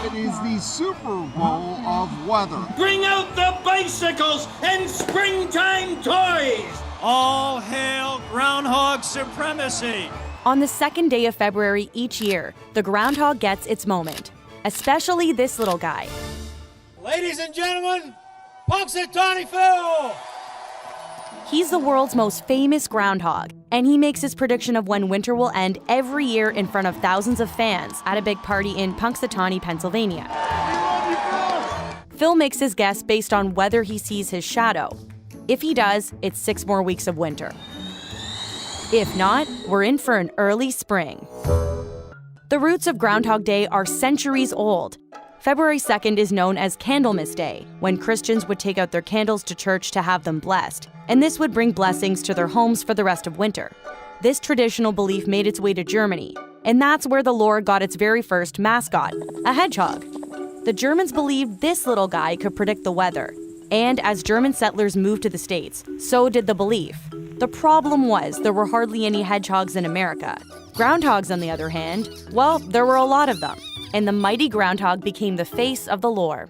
It is the Super Bowl of weather. Bring out the bicycles and springtime toys! All hail Groundhog supremacy! On the second day of February each year, the groundhog gets its moment, especially this little guy. Ladies and gentlemen, Punxsutawney Phil! He's the world's most famous groundhog, and he makes his prediction of when winter will end every year in front of thousands of fans at a big party in Punxsutawney, Pennsylvania. Phil makes his guess based on whether he sees his shadow. If he does, it's 6 more weeks of winter. If not, we're in for an early spring. The roots of Groundhog Day are centuries old. February 2nd is known as Candlemas Day, when Christians would take out their candles to church to have them blessed, and this would bring blessings to their homes for the rest of winter. This traditional belief made its way to Germany, and that's where the lore got its very first mascot, a hedgehog. The Germans believed this little guy could predict the weather, and as German settlers moved to the States, so did the belief. The problem was there were hardly any hedgehogs in America. Groundhogs, on the other hand, well, there were a lot of them, and the mighty groundhog became the face of the lore.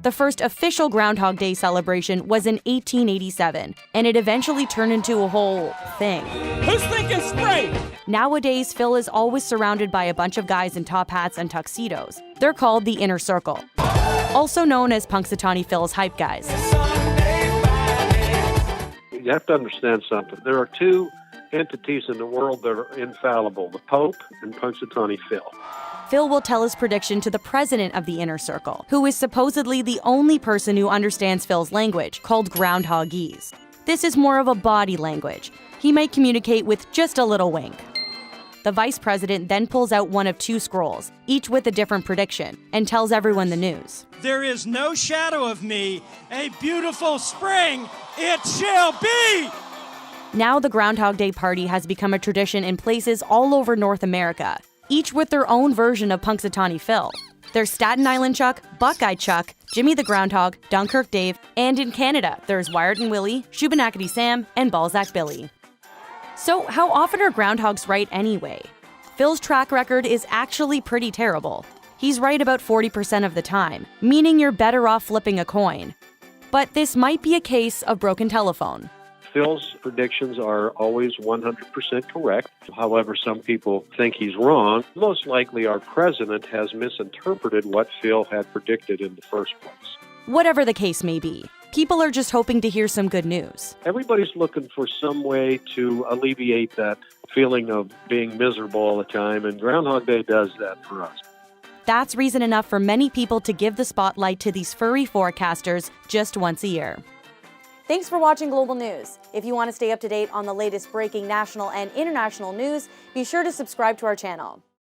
The first official Groundhog Day celebration was in 1887, and it eventually turned into a whole thing. Who's thinking spring? Nowadays, Phil is always surrounded by a bunch of guys in top hats and tuxedos. They're called the Inner Circle, also known as Punxsutawney Phil's hype guys. You have to understand something. There are 2 entities in the world that are infallible, the Pope and Punxsutawney Phil. Phil will tell his prediction to the president of the Inner Circle, who is supposedly the only person who understands Phil's language, called Groundhogese. This is more of a body language. He might communicate with just a little wink. The vice president then pulls out one of 2 scrolls, each with a different prediction, and tells everyone the news. There is no shadow of me, a beautiful spring it shall be! Now the Groundhog Day party has become a tradition in places all over North America, each with their own version of Punxsutawney Phil. There's Staten Island Chuck, Buckeye Chuck, Jimmy the Groundhog, Dunkirk Dave, and in Canada, there's Wired and Willie, Shubenacadie Sam, and Balzac Billy. So how often are groundhogs right anyway? Phil's track record is actually pretty terrible. He's right about 40% of the time, meaning you're better off flipping a coin. But this might be a case of broken telephone. Phil's predictions are always 100% correct. However, some people think he's wrong. Most likely our president has misinterpreted what Phil had predicted in the first place. Whatever the case may be, people are just hoping to hear some good news. Everybody's looking for some way to alleviate that feeling of being miserable all the time, and Groundhog Day does that for us. That's reason enough for many people to give the spotlight to these furry forecasters just once a year. Thanks for watching Global News. If you want to stay up to date on the latest breaking national and international news, be sure to subscribe to our channel.